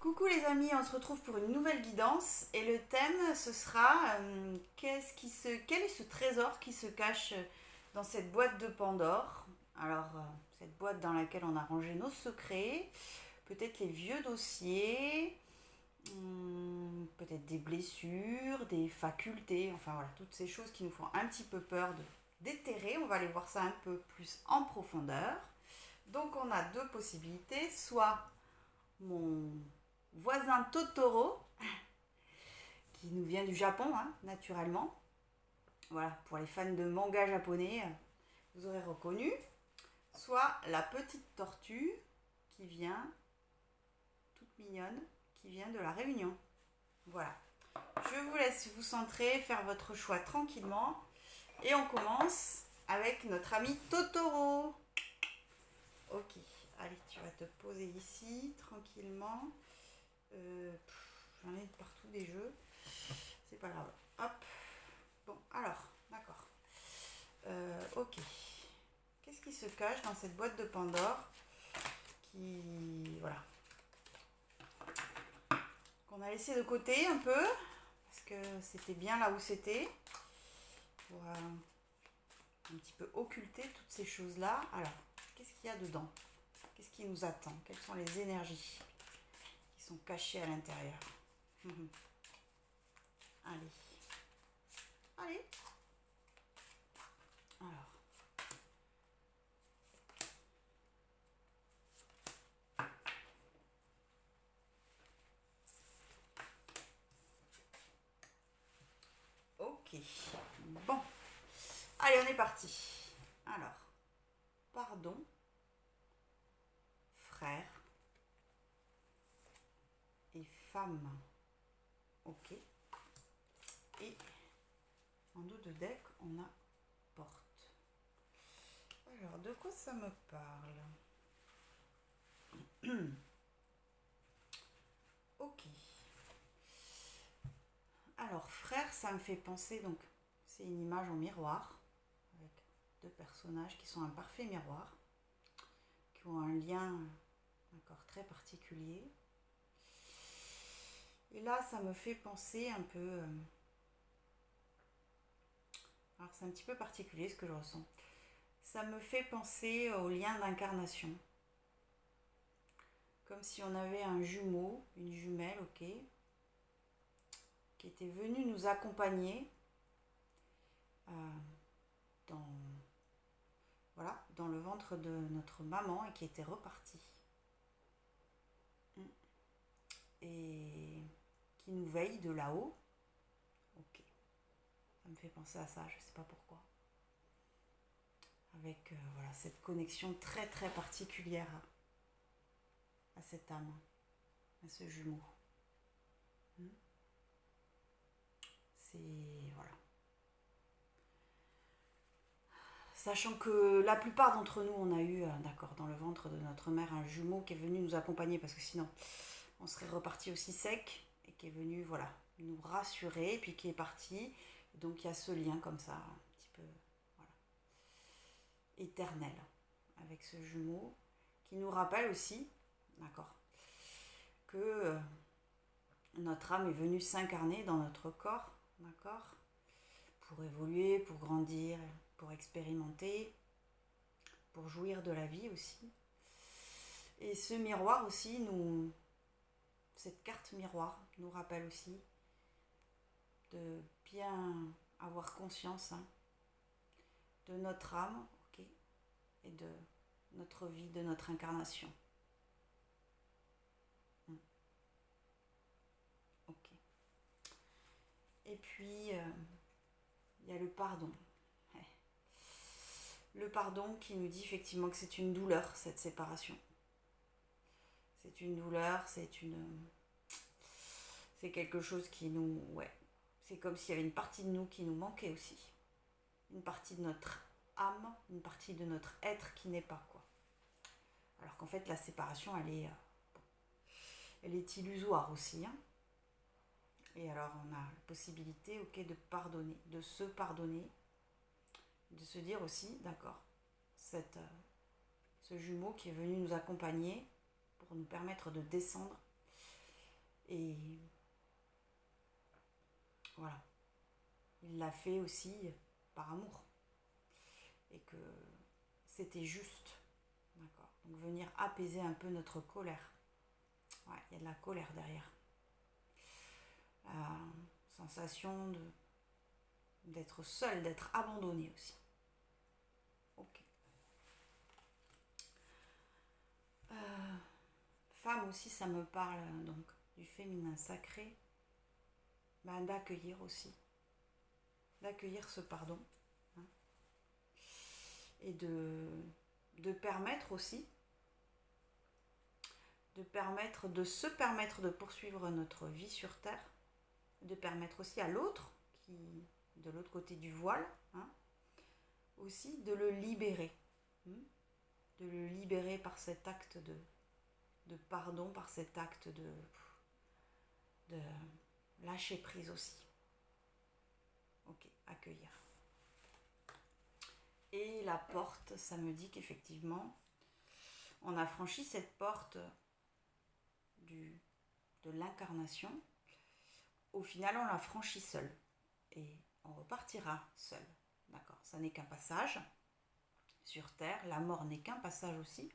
Coucou les amis, on se retrouve pour une nouvelle guidance et le thème ce sera quel est ce trésor qui se cache dans cette boîte de Pandore. Alors cette boîte dans laquelle on a rangé nos secrets, peut-être les vieux dossiers, peut-être des blessures, des facultés, enfin voilà, toutes ces choses qui nous font un petit peu peur de déterrer. On va aller voir ça un peu plus en profondeur. Donc on a deux possibilités, soit mon voisin Totoro, qui nous vient du Japon, hein, naturellement. Voilà, pour les fans de manga japonais, vous aurez reconnu. Soit la petite tortue qui vient, toute mignonne, qui vient de la Réunion. Voilà. Je vous laisse vous centrer, faire votre choix tranquillement. Et on commence avec notre ami Totoro. Ok, allez, tu vas te poser ici, tranquillement. J'en ai de partout des jeux. C'est pas grave. Hop. Bon, alors, d'accord. Ok. Qu'est-ce qui se cache dans cette boîte de Pandore voilà. Qu'on a laissé de côté un peu, parce que c'était bien là où c'était. Pour un petit peu occulter toutes ces choses-là. Alors, qu'est-ce qu'il y a dedans? Qu'est-ce qui nous attend? Quelles sont les énergies qui sont cachées à l'intérieur? Allez. Allez. Alors. Ok. Bon. Allez, on est parti. Alors. Pardon. Frère. Et femme. Ok. Et en dos de deck, on a porte. Alors, de quoi ça me parle? Ok. Alors, frère, ça me fait penser, donc, c'est une image en miroir, avec deux personnages qui sont un parfait miroir, qui ont un lien encore très particulier. Et là, ça me fait penser un peu... alors, c'est un petit peu particulier ce que je ressens. Ça me fait penser au lien d'incarnation. Comme si on avait un jumeau, une jumelle, ok, qui était venu nous accompagner dans, voilà, dans le ventre de notre maman et qui était reparti. Et qui nous veille de là-haut. Ok. Ça me fait penser à ça, je ne sais pas pourquoi. Avec voilà, cette connexion très très particulière à cette âme, à ce jumeau. C'est... voilà. Sachant que la plupart d'entre nous, on a eu, d'accord, dans le ventre de notre mère, un jumeau qui est venu nous accompagner, parce que sinon, on serait reparti aussi sec, et qui est venu, voilà, nous rassurer, et puis qui est parti. Donc il y a ce lien comme ça, un petit peu, voilà, éternel, avec ce jumeau, qui nous rappelle aussi, d'accord, que notre âme est venue s'incarner dans notre corps, d'accord, pour évoluer, pour grandir, pour expérimenter, pour jouir de la vie aussi. Et ce miroir aussi, cette carte miroir nous rappelle aussi de bien avoir conscience de notre âme, ok, et de notre vie, de notre incarnation. Ok. Et puis, il y a le pardon. Le pardon qui nous dit effectivement que c'est une douleur, cette séparation. C'est une douleur, c'est quelque chose qui nous... ouais. C'est comme s'il y avait une partie de nous qui nous manquait aussi. Une partie de notre âme, une partie de notre être qui n'est pas, quoi. Alors qu'en fait, la séparation, elle est illusoire aussi. Et alors, on a la possibilité, ok, de pardonner, de se pardonner, de se dire aussi, d'accord, ce jumeau qui est venu nous accompagner pour nous permettre de descendre Et voilà. Il l'a fait aussi par amour. Et que c'était juste. D'accord. Donc venir apaiser un peu notre colère. Ouais, il y a de la colère derrière. La sensation d'être seul, d'être abandonné aussi. Ok. Femme aussi, ça me parle donc du féminin sacré, d'accueillir aussi. D'accueillir ce pardon. Hein, et de permettre aussi, de se permettre de poursuivre notre vie sur Terre, de permettre aussi à l'autre, qui de l'autre côté du voile, hein, aussi de le libérer. De le libérer par cet acte de pardon, par cet acte de lâcher prise aussi. Ok, accueillir. Et la porte, ça me dit qu'effectivement, on a franchi cette porte de l'incarnation. Au final, on l'a franchie seule. Et on repartira seul. D'accord, ça n'est qu'un passage sur Terre. La mort n'est qu'un passage aussi.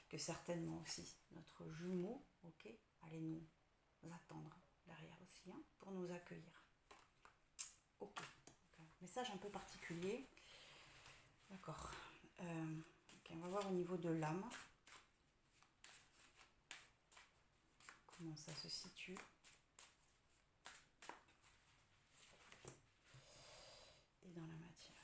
Que certainement aussi notre jumeau, ok, allez nous attendre derrière aussi, hein, pour nous accueillir. Ok, donc, message un peu particulier. D'accord. On va voir au niveau de l'âme. Comment ça se situe. Et dans la matière.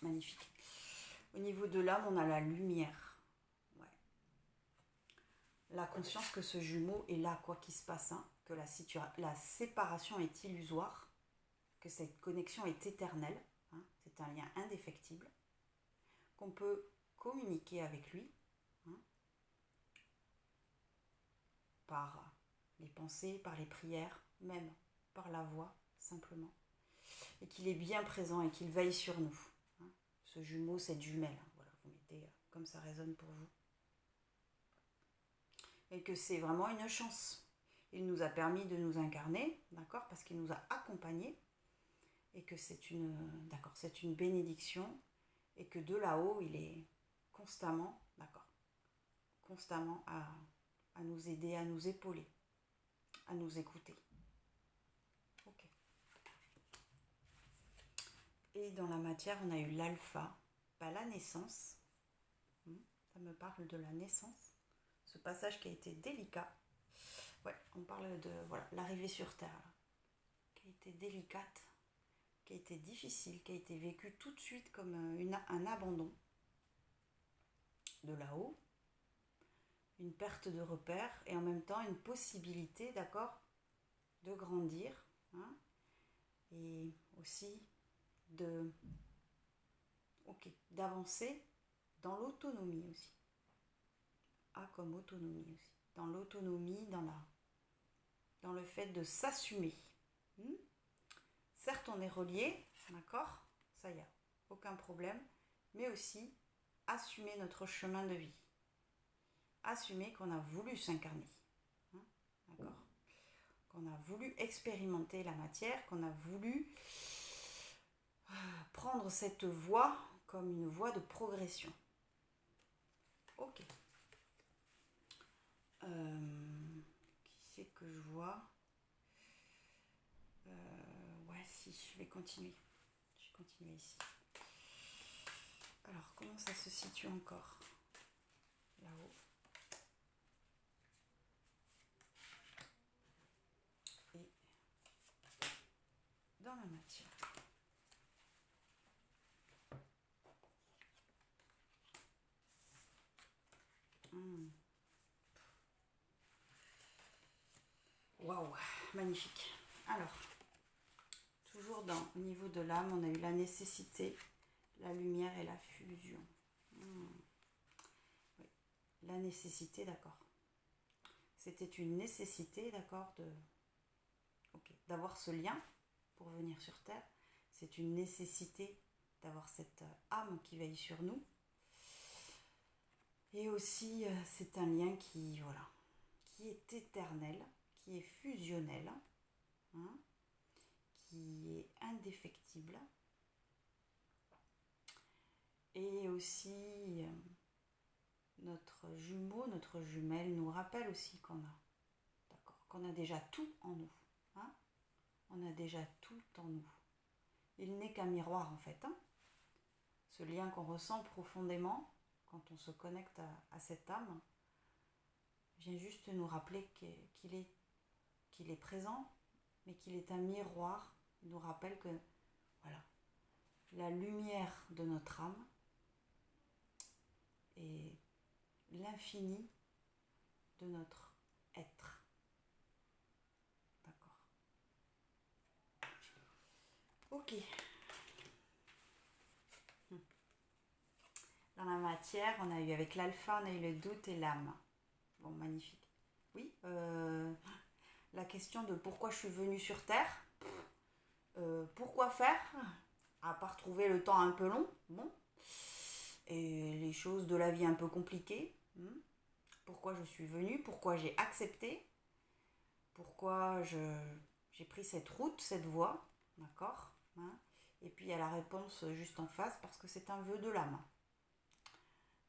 Magnifique. Au niveau de l'âme, on a la lumière. Ouais. La conscience que ce jumeau est là, quoi qu'il se passe, hein, que la séparation est illusoire, que cette connexion est éternelle, hein, c'est un lien indéfectible, qu'on peut communiquer avec lui, hein, par les pensées, par les prières, même par la voix, simplement. Et qu'il est bien présent et qu'il veille sur nous. Hein, ce jumeau, cette jumelle, hein, voilà, vous mettez comme ça résonne pour vous. Et que c'est vraiment une chance. Il nous a permis de nous incarner, d'accord, parce qu'il nous a accompagnés, et que c'est une bénédiction, et que de là-haut, il est constamment, d'accord, constamment à nous aider, à nous épauler, à nous écouter. Ok. Et dans la matière, on a eu l'alpha, pas la naissance. Ça me parle de la naissance. Ce passage qui a été délicat. Ouais, on parle de l'arrivée sur Terre, là, qui a été délicate, qui a été difficile, qui a été vécue tout de suite comme un abandon de là-haut, une perte de repère et en même temps une possibilité, d'accord, de grandir, hein, et aussi d'avancer dans l'autonomie aussi. Comme autonomie aussi. Dans l'autonomie, dans le fait de s'assumer. Certes, on est relié, d'accord, ça y a aucun problème, mais aussi assumer notre chemin de vie. Assumer qu'on a voulu s'incarner, hein, d'accord, qu'on a voulu expérimenter la matière, qu'on a voulu prendre cette voie comme une voie de progression. Ok. Qui c'est que je vois? Ouais, si, je vais continuer. Je vais continuer ici. Alors, comment ça se situe encore? Là-haut. Et dans la matière. Waouh, magnifique. Alors, toujours au niveau de l'âme, on a eu la nécessité, la lumière et la fusion. Oui, la nécessité, d'accord. C'était une nécessité, d'accord, d'avoir ce lien pour venir sur Terre. C'est une nécessité d'avoir cette âme qui veille sur nous. Et aussi, c'est un lien qui, voilà, qui est éternel, qui est fusionnel, hein, qui est indéfectible. Et aussi, notre jumeau, notre jumelle nous rappelle aussi qu'on a déjà tout en nous. Hein, on a déjà tout en nous. Il n'est qu'un miroir en fait. Hein, ce lien qu'on ressent profondément quand on se connecte à cette âme vient juste nous rappeler qu'il est présent, mais qu'il est un miroir. Il nous rappelle que voilà, la lumière de notre âme est l'infini de notre être. D'accord. Ok. Dans la matière, on a eu avec l'alpha, on a eu le doute et l'âme. Bon, magnifique. Oui, la question de pourquoi je suis venue sur Terre. Pourquoi faire? À part trouver le temps un peu long. Bon. Et les choses de la vie un peu compliquées. Pourquoi je suis venue? Pourquoi j'ai accepté? Pourquoi j'ai pris cette route, cette voie? D'accord, hein. Et puis il y a la réponse juste en face, parce que c'est un vœu de l'âme.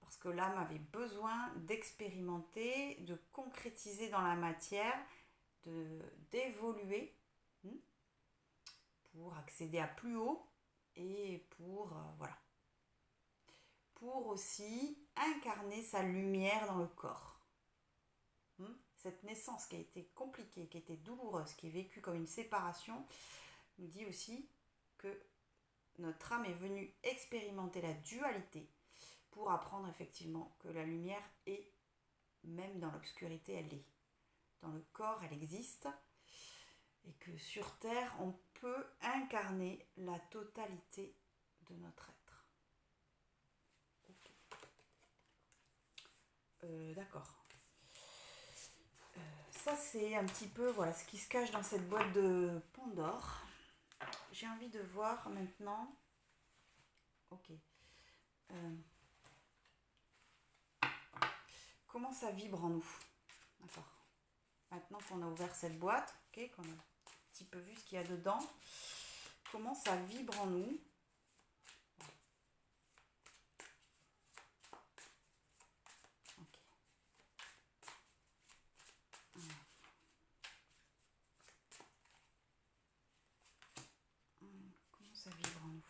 Parce que l'âme avait besoin d'expérimenter, de concrétiser dans la matière, d'évoluer pour accéder à plus haut et pour pour aussi incarner sa lumière dans le corps. Cette naissance qui a été compliquée, qui a été douloureuse, qui est vécue comme une séparation, nous dit aussi que notre âme est venue expérimenter la dualité pour apprendre effectivement que la lumière est, même dans l'obscurité, elle est. Dans le corps, elle existe. Et que sur Terre, on peut incarner la totalité de notre être. Okay. D'accord. Ça, c'est un petit peu voilà, ce qui se cache dans cette boîte de Pandore. J'ai envie de voir maintenant... Ok. Comment ça vibre en nous. D'accord. Maintenant qu'on a ouvert cette boîte, okay, qu'on a un petit peu vu ce qu'il y a dedans, comment ça vibre en nous. Okay. Comment ça vibre en nous.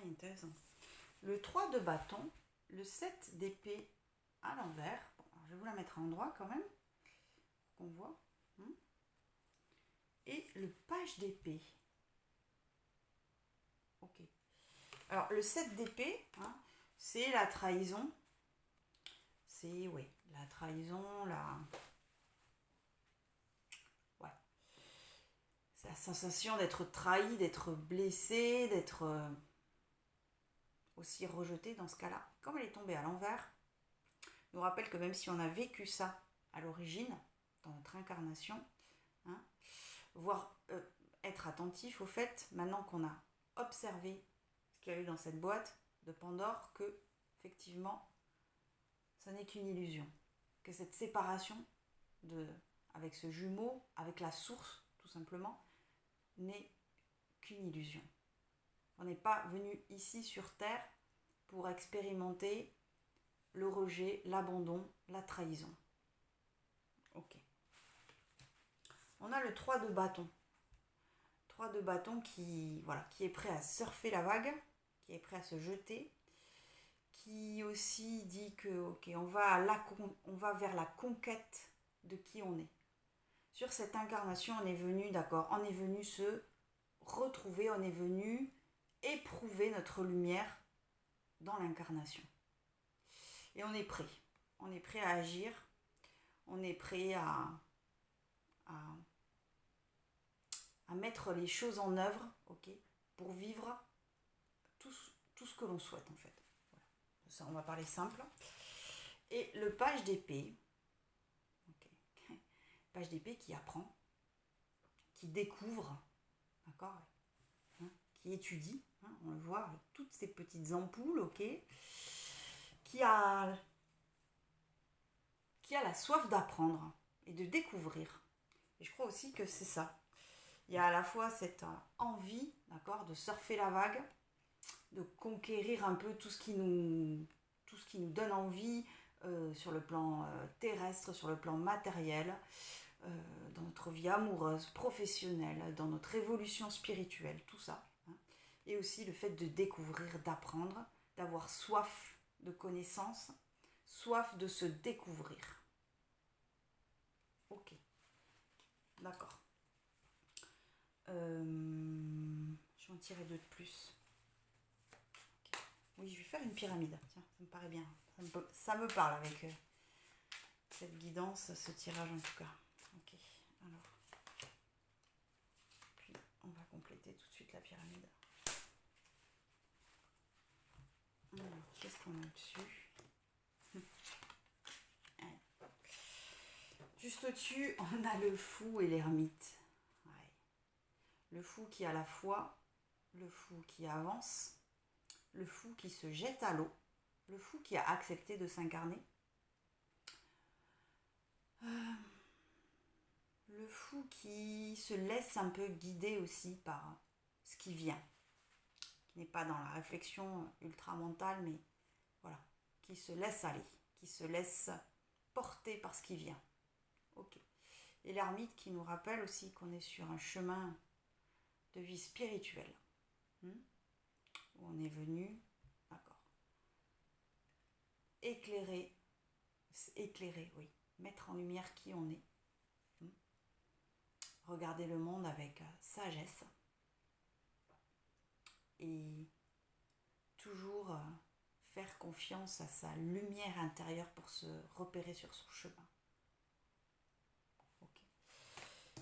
Intéressant. Le 3 de bâton, le 7 d'épée à l'envers. Bon, je vais vous la mettre à l'endroit quand même, pour qu'on voit. Et le page d'épée. Ok. Alors, le 7 d'épée, c'est la trahison. C'est, oui, la trahison, Ouais. C'est la sensation d'être trahi, d'être blessé, d'être... aussi rejetée dans ce cas-là. Comme elle est tombée à l'envers, nous rappelle que même si on a vécu ça à l'origine, dans notre incarnation, être attentif au fait, maintenant qu'on a observé ce qu'il y a eu dans cette boîte de Pandore, que effectivement, ça n'est qu'une illusion. Que cette séparation avec ce jumeau, avec la source, tout simplement, n'est qu'une illusion. On n'est pas venu ici sur Terre pour expérimenter le rejet, l'abandon, la trahison. Ok. On a le 3 de bâton. 3 de bâton qui est prêt à surfer la vague, qui est prêt à se jeter, qui aussi dit que on va vers la conquête de qui on est. Sur cette incarnation, on est venu se retrouver, on est venu éprouver notre lumière dans l'incarnation. Et on est prêt à agir, on est prêt à mettre les choses en œuvre, pour vivre tout ce que l'on souhaite en fait. Voilà. Ça, on va parler simple. Et le page d'épée, page d'épée qui apprend, qui découvre, d'accord, qui étudie, hein, on le voit avec toutes ces petites ampoules, ok, qui a la soif d'apprendre et de découvrir. Et je crois aussi que c'est ça. Il y a à la fois cette envie, d'accord, de surfer la vague, de conquérir un peu tout ce qui nous donne envie sur le plan terrestre, sur le plan matériel, dans notre vie amoureuse, professionnelle, dans notre évolution spirituelle, tout ça. Hein. Et aussi le fait de découvrir, d'apprendre, d'avoir soif de connaissances, soif de se découvrir. Ok, d'accord. Je vais en tirer deux de plus. Okay. Oui, je vais faire une pyramide. Tiens, ça me paraît bien. Ça me parle avec cette guidance, ce tirage en tout cas. Ok, alors. Puis, on va compléter tout de suite la pyramide. Alors, qu'est-ce qu'on a dessus? Juste au-dessus, on a le fou et l'ermite. Ouais. Le fou qui a la foi, le fou qui avance, le fou qui se jette à l'eau, le fou qui a accepté de s'incarner, le fou qui se laisse un peu guider aussi par ce qui vient, qui n'est pas dans la réflexion ultra-mentale, mais voilà, qui se laisse aller, qui se laisse porter par ce qui vient. Ok. Et l'ermite qui nous rappelle aussi qu'on est sur un chemin de vie spirituelle, où on est venu, d'accord, éclairer, oui, mettre en lumière qui on est, regarder le monde avec sagesse et toujours faire confiance à sa lumière intérieure pour se repérer sur son chemin. Ok.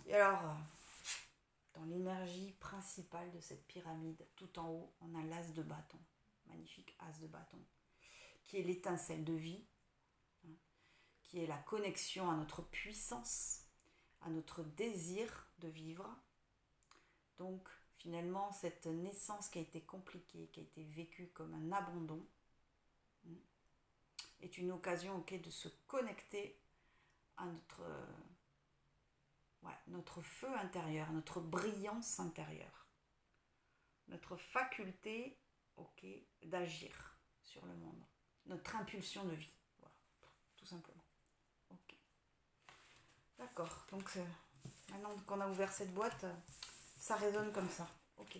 Et alors, dans l'énergie principale de cette pyramide, tout en haut, on a l'as de bâton, magnifique as de bâton, qui est l'étincelle de vie, hein, qui est la connexion à notre puissance, à notre désir de vivre. Donc, finalement, cette naissance qui a été compliquée, qui a été vécue comme un abandon, est une occasion, ok, de se connecter à notre feu intérieur, notre brillance intérieure, notre faculté, ok, d'agir sur le monde, notre impulsion de vie, voilà, tout simplement. Ok. D'accord, donc maintenant qu'on a ouvert cette boîte, ça résonne comme ça. Ok.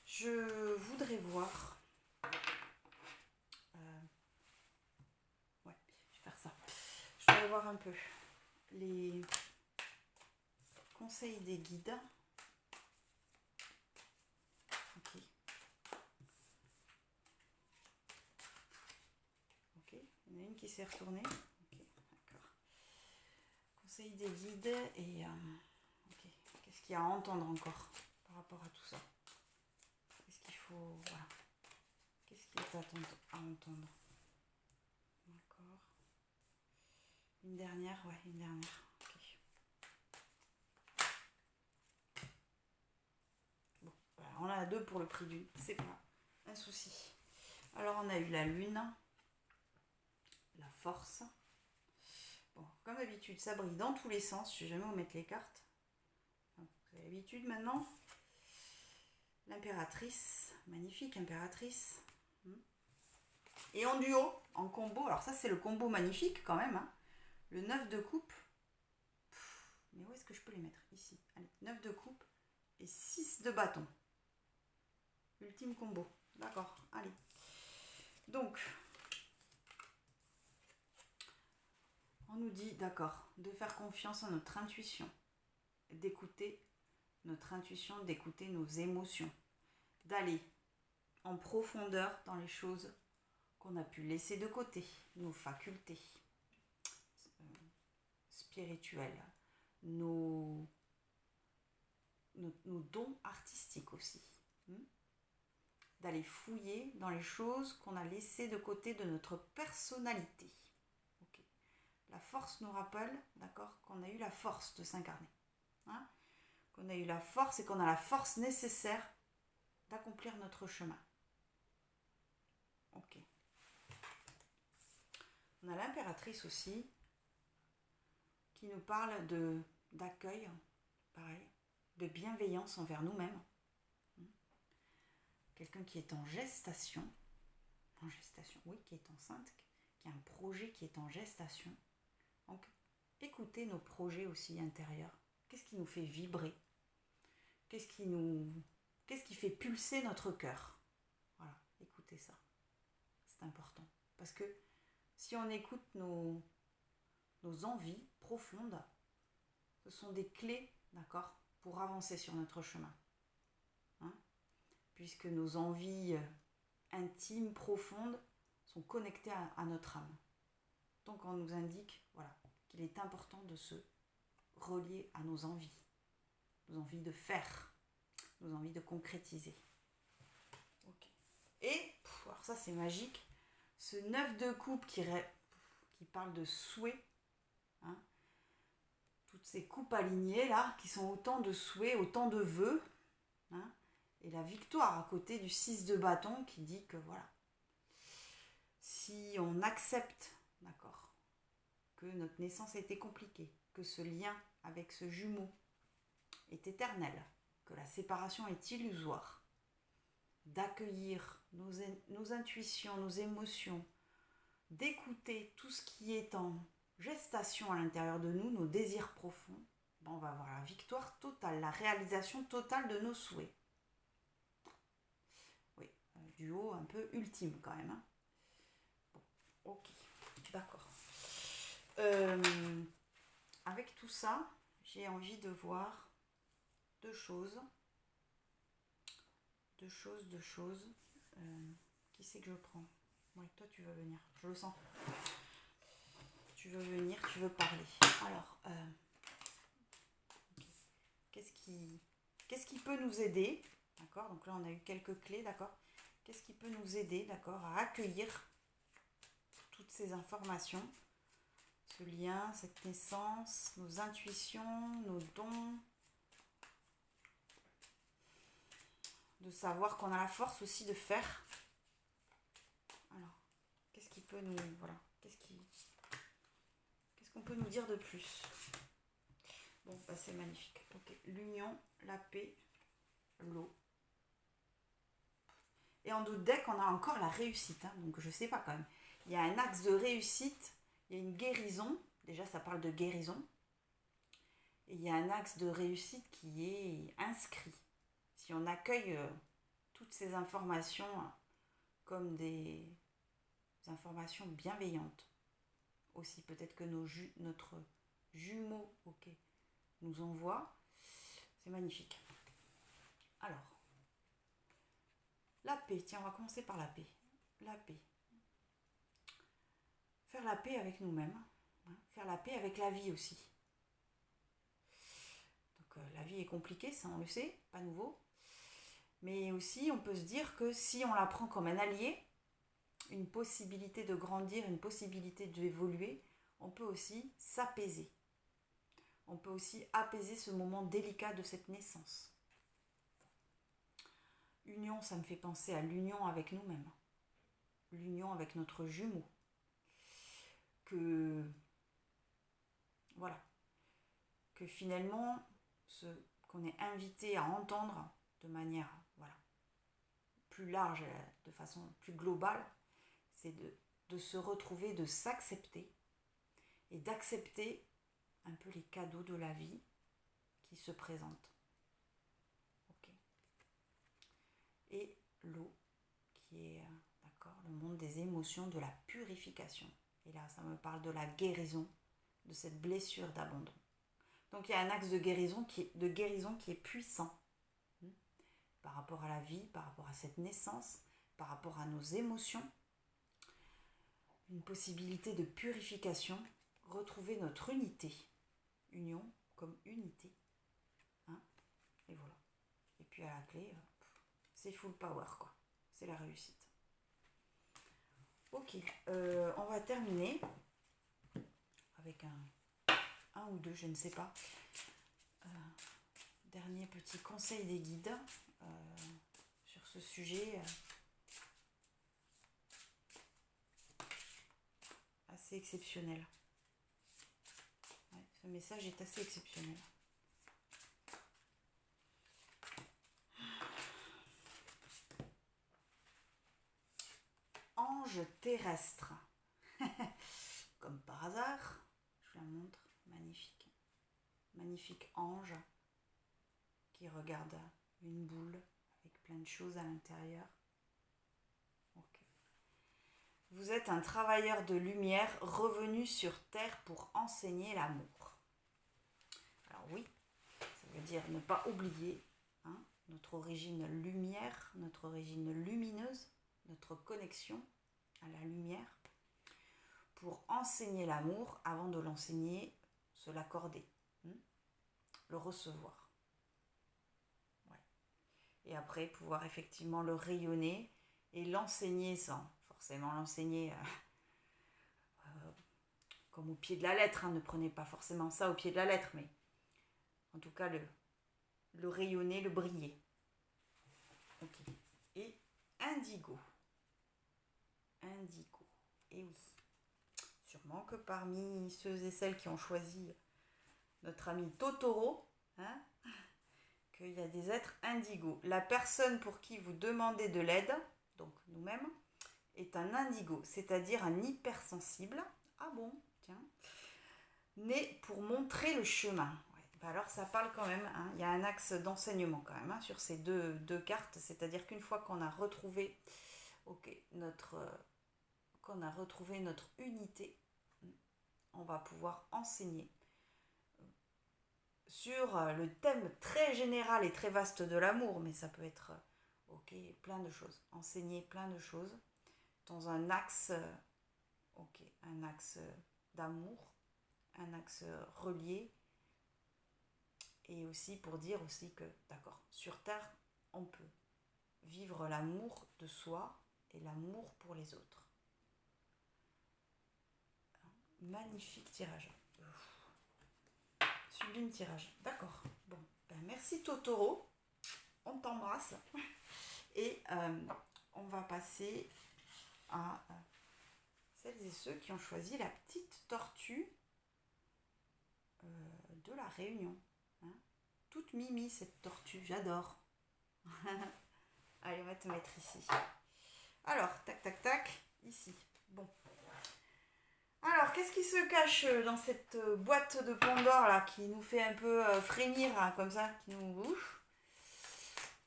Je voudrais voir. Ouais, je vais faire ça. Je voudrais voir un peu les conseils des guides. Ok. Ok. Il y en a une qui s'est retournée. Ok, d'accord. Conseils des guides et ok. Qu'est-ce qu'il y a à entendre encore par rapport à tout ça? Qu'est-ce qu'il faut. Voilà. Qu'est-ce qu'il est à entendre? D'accord. Une dernière, ouais, une dernière. Ok. Bon, voilà, on a deux pour le prix d'une, c'est pas un souci. Alors on a eu la lune, la force. Bon, comme d'habitude, ça brille dans tous les sens, je ne sais jamais où mettre les cartes. Vous avez l'habitude maintenant. L'impératrice, magnifique impératrice. Et en duo, en combo, alors ça c'est le combo magnifique quand même, hein. Le 9 de coupe. Mais où est-ce que je peux les mettre? Ici. Allez, 9 de coupe et 6 de bâton. Ultime combo. D'accord, allez. Donc, on nous dit, d'accord, de faire confiance à notre intuition, d'écouter notre intuition, d'écouter nos émotions, d'aller en profondeur dans les choses qu'on a pu laisser de côté, nos facultés spirituelles, nos dons artistiques aussi. D'aller fouiller dans les choses qu'on a laissées de côté de notre personnalité. Okay. La force nous rappelle, d'accord, qu'on a eu la force de s'incarner. Hein, qu'on a eu la force et qu'on a la force nécessaire d'accomplir notre chemin. Ok. On a l'impératrice aussi qui nous parle d'accueil, pareil, de bienveillance envers nous-mêmes. Quelqu'un qui est en gestation, oui, qui est enceinte, qui a un projet qui est en gestation. Donc, écoutez nos projets aussi intérieurs. Qu'est-ce qui nous fait vibrer? Qu'est-ce qui fait pulser notre cœur? Voilà, écoutez ça. C'est important. Parce que si on écoute nos envies profondes, ce sont des clés, d'accord, pour avancer sur notre chemin. Puisque nos envies intimes, profondes, sont connectées à notre âme. Donc on nous indique, voilà, qu'il est important de se relier à nos envies de faire, nos envies de concrétiser. Okay. Et, alors ça c'est magique, ce 9 de coupe qui parle de souhait, toutes ces coupes alignées là, qui sont autant de souhaits, autant de vœux, et la victoire à côté du 6 de bâton qui dit que voilà, si on accepte, d'accord, que notre naissance a été compliquée, que ce lien avec ce jumeau est éternel, que la séparation est illusoire, d'accueillir nos intuitions, nos émotions, d'écouter tout ce qui est en gestation à l'intérieur de nous, nos désirs profonds, on va avoir la victoire totale, la réalisation totale de nos souhaits. Oui, duo un peu ultime quand même. Bon, ok, d'accord. Avec tout ça, j'ai envie de voir deux choses. Qui c'est que je prends? Ouais, toi tu veux venir, je le sens. Tu veux venir, tu veux parler. Alors, qu'est-ce qui peut nous aider? D'accord, donc là on a eu quelques clés, d'accord. Qu'est-ce qui peut nous aider, d'accord, à accueillir toutes ces informations, ce lien, cette naissance, nos intuitions, nos dons, de savoir qu'on a la force aussi de faire. Alors, qu'est-ce qui peut nous... Voilà, qu'est-ce qu'on peut nous dire de plus? Bon, bah c'est magnifique. Ok, l'union, la paix, l'eau. Et en d'autres decks, on a encore la réussite. Donc je sais pas quand même. Il y a un axe de réussite, il y a une guérison. Déjà, ça parle de guérison. Et il y a un axe de réussite qui est inscrit. Si on accueille toutes ces informations comme des informations bienveillantes, aussi peut-être que notre jumeau nous envoie, c'est magnifique. Alors, la paix, tiens, on va commencer par la paix. La paix. Faire la paix avec nous-mêmes, faire la paix avec la vie aussi. Donc la vie est compliquée, ça on le sait, pas nouveau. Mais aussi, on peut se dire que si on la prend comme un allié, une possibilité de grandir, une possibilité d'évoluer, on peut aussi s'apaiser. On peut aussi apaiser ce moment délicat de cette naissance. Union, ça me fait penser à l'union avec nous-mêmes. L'union avec notre jumeau. Que finalement, qu'on est invité à entendre de manière plus large, de façon plus globale, c'est de se retrouver, de s'accepter et d'accepter un peu les cadeaux de la vie qui se présentent. Okay. Et l'eau, qui est le monde des émotions, de la purification. Et là, ça me parle de la guérison, de cette blessure d'abandon. Donc, il y a un axe de guérison qui est puissant par rapport à la vie, par rapport à cette naissance, par rapport à nos émotions. Une possibilité de purification, retrouver notre unité. Union comme unité. Et voilà. Et puis à la clé, c'est full power, quoi. C'est la réussite. Ok, on va terminer avec un ou deux, je ne sais pas. Dernier petit conseil des guides sur ce sujet assez exceptionnel. Ouais, ce message est assez exceptionnel. Ange terrestre. Comme par hasard, je la montre, magnifique. Magnifique ange qui regarde une boule avec plein de choses à l'intérieur. Okay. Vous êtes un travailleur de lumière revenu sur Terre pour enseigner l'amour. Alors oui, ça veut dire ne pas oublier notre origine lumière, notre origine lumineuse, notre connexion à la lumière, pour enseigner l'amour avant de l'enseigner, se l'accorder, le recevoir. Ouais. Et après, pouvoir effectivement le rayonner et l'enseigner sans forcément l'enseigner comme au pied de la lettre. Ne prenez pas forcément ça au pied de la lettre, mais en tout cas le rayonner, le briller. Ok. Et indigo. Indigo. Et oui. Sûrement que parmi ceux et celles qui ont choisi notre ami Totoro, qu'il y a des êtres indigos. La personne pour qui vous demandez de l'aide, donc nous-mêmes, est un indigo, c'est-à-dire un hypersensible. Ah bon, tiens. Né pour montrer le chemin. Ouais. Bah alors ça parle quand même, il y a un axe d'enseignement quand même sur ces deux cartes, c'est-à-dire qu'une fois qu'on a retrouvé notre unité, on va pouvoir enseigner sur le thème très général et très vaste de l'amour, mais ça peut être plein de choses. Enseigner plein de choses dans un axe, un axe d'amour, un axe relié, et aussi pour dire aussi que, d'accord, sur Terre, on peut vivre l'amour de soi et l'amour pour les autres. Magnifique tirage. Sublime tirage. D'accord. Bon, merci Totoro. On t'embrasse. Et on va passer à celles et ceux qui ont choisi la petite tortue de la Réunion. Toute mimi cette tortue, j'adore. Allez, on va te mettre ici. Alors, tac, tac, tac, ici. Bon. Alors, qu'est-ce qui se cache dans cette boîte de Pandore là, qui nous fait un peu frémir comme ça, qui nous bouge,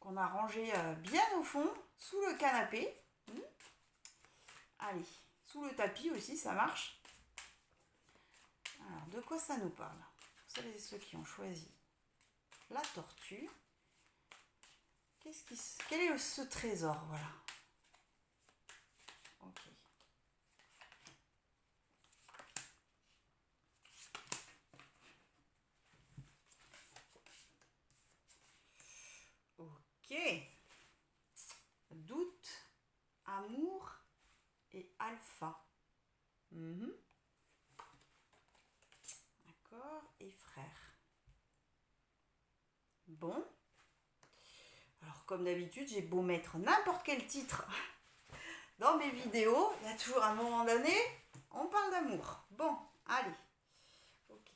qu'on a rangé bien au fond, sous le canapé. Allez, sous le tapis aussi, ça marche. Alors, de quoi ça nous parle? Pour celles et ceux qui ont choisi la tortue, quel est ce trésor? Voilà. Ok. Ok. Doute, amour et alpha. D'accord. Et frère. Bon. Alors, comme d'habitude, j'ai beau mettre n'importe quel titre dans mes vidéos, il y a toujours un moment donné, on parle d'amour. Bon, allez. Ok.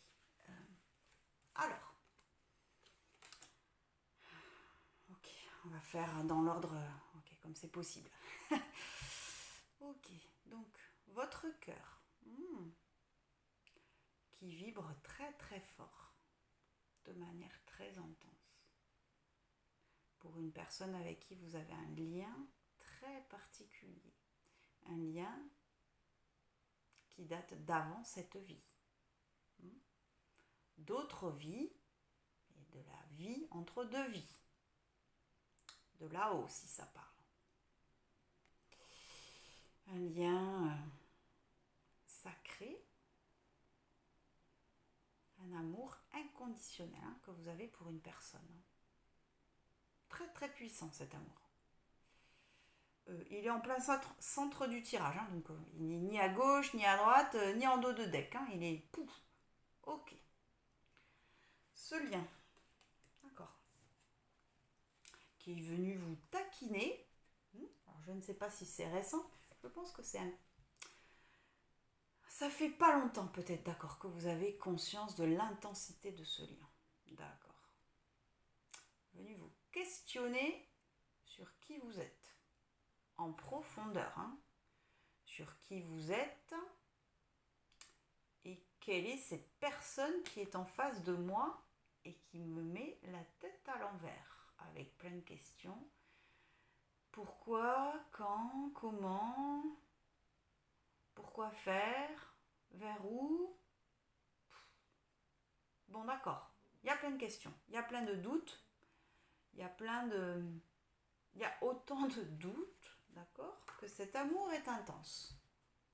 Alors. Ok, on va faire dans l'ordre, comme c'est possible. Ok, donc, votre cœur, qui vibre très très fort, de manière très intense. Pour une personne avec qui vous avez un lien très particulier. Un lien qui date d'avant cette vie. D'autres vies, et de la vie entre deux vies. De là-haut, si ça parle. Un lien sacré, un amour inconditionnel que vous avez pour une personne. Très très puissant cet amour. Il est en plein centre du tirage, donc il n'est ni à gauche, ni à droite, ni en dos de deck. Il est pouf. Ok. Ce lien, d'accord, qui est venu vous taquiner taquiner. Alors, je ne sais pas si c'est récent. Je pense que ça fait pas longtemps peut-être, d'accord, que vous avez conscience de l'intensité de ce lien. D'accord. Venez vous questionner sur qui vous êtes. En profondeur, hein. Sur qui vous êtes. Et quelle est cette personne qui est en face de moi et qui me met la tête à l'envers, avec plein de questions. Pourquoi, quand, comment, pourquoi faire, vers où? Bon, d'accord, il y a plein de questions, il y a plein de doutes, il y a autant de doutes, d'accord, que cet amour est intense.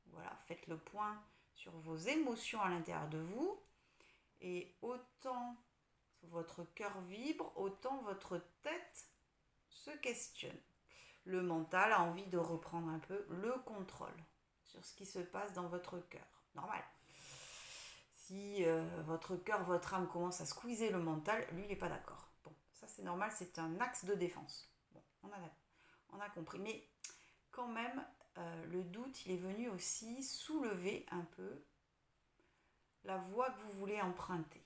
Voilà, faites le point sur vos émotions à l'intérieur de vous, et autant votre cœur vibre, autant votre tête se questionne. Le mental a envie de reprendre un peu le contrôle sur ce qui se passe dans votre cœur. Normal. Si votre cœur, votre âme commence à squeezer le mental, lui, il n'est pas d'accord. Bon, ça c'est normal, c'est un axe de défense. Bon, on a compris. Mais quand même, le doute, il est venu aussi soulever un peu la voie que vous voulez emprunter.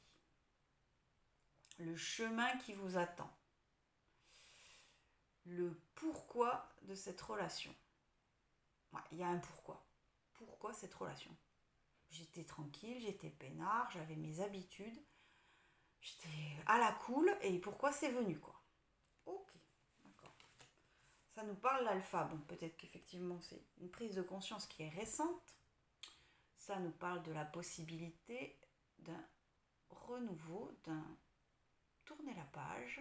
Le chemin qui vous attend. Le pourquoi de cette relation. Ouais, il y a un pourquoi. Pourquoi cette relation? J'étais tranquille, j'étais peinard, j'avais mes habitudes, j'étais à la cool, et pourquoi c'est venu, quoi. Ok, d'accord. Ça nous parle l'alpha. Bon, peut-être qu'effectivement c'est une prise de conscience qui est récente. Ça nous parle de la possibilité d'un renouveau, d'un tourner la page,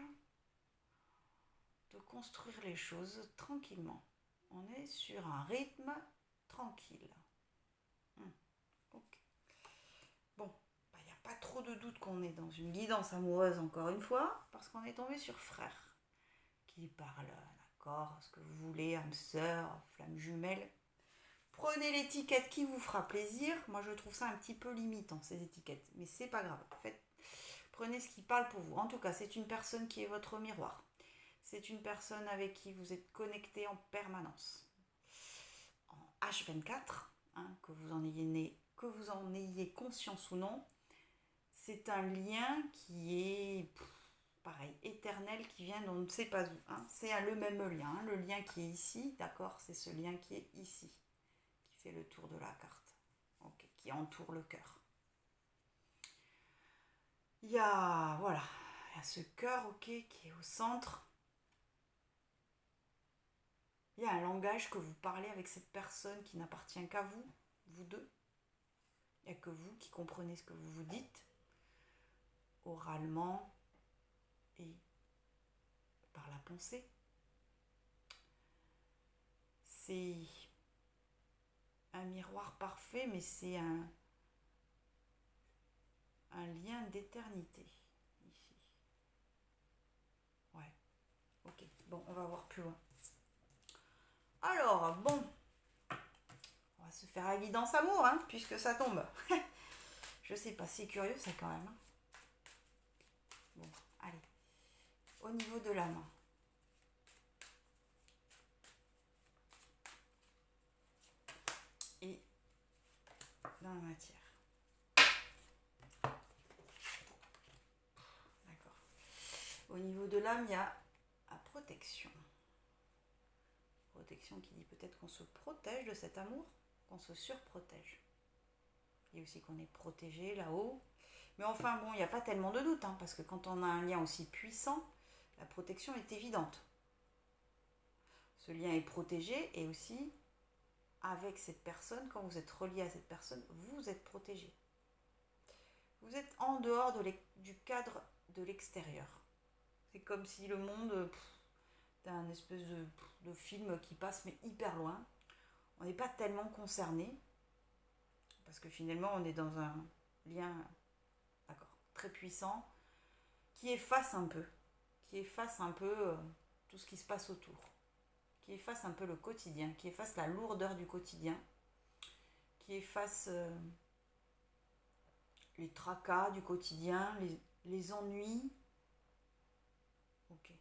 de construire les choses tranquillement. On est sur un rythme tranquille. Ok. Bon, il n'y a pas trop de doute qu'on est dans une guidance amoureuse encore une fois, parce qu'on est tombé sur frère, qui parle, d'accord, ce que vous voulez, âme sœur, flamme jumelle. Prenez l'étiquette qui vous fera plaisir. Moi, je trouve ça un petit peu limitant, ces étiquettes, mais c'est pas grave. En fait, prenez ce qui parle pour vous. En tout cas, c'est une personne qui est votre miroir. C'est une personne avec qui vous êtes connecté en permanence. En H24, hein, que vous en ayez conscience ou non, c'est un lien qui est, pareil, éternel, qui vient d'on ne sait pas où. Hein. C'est le même lien. Hein. Le lien qui est ici, d'accord, c'est ce lien qui est ici, qui fait le tour de la carte, okay, qui entoure le cœur. Il y a ce cœur, ok, qui est au centre. Il y a un langage que vous parlez avec cette personne qui n'appartient qu'à vous, vous deux. Il n'y a que vous qui comprenez ce que vous vous dites, oralement et par la pensée. C'est un miroir parfait, mais c'est un lien d'éternité ici. Ouais, ok, bon, on va voir plus loin. Alors, bon, on va se faire la guidance amour, hein, puisque ça tombe. Je sais pas, c'est curieux ça quand même. Hein. Bon, allez, au niveau de la main. Et dans la matière. D'accord. Au niveau de l'âme, il y a la protection. Protection qui dit peut-être qu'on se protège de cet amour, qu'on se surprotège. Il y a aussi qu'on est protégé là-haut. Mais enfin, bon, il n'y a pas tellement de doute, hein, parce que quand on a un lien aussi puissant, la protection est évidente. Ce lien est protégé et aussi, avec cette personne, quand vous êtes relié à cette personne, vous êtes protégé. Vous êtes en dehors du cadre de l'extérieur. C'est comme si le monde, c'est un espèce de film qui passe, mais hyper loin. On n'est pas tellement concerné, parce que finalement, on est dans un lien, d'accord, très puissant, qui efface un peu tout ce qui se passe autour, qui efface un peu le quotidien, qui efface la lourdeur du quotidien, qui efface les tracas du quotidien, les ennuis. Ok,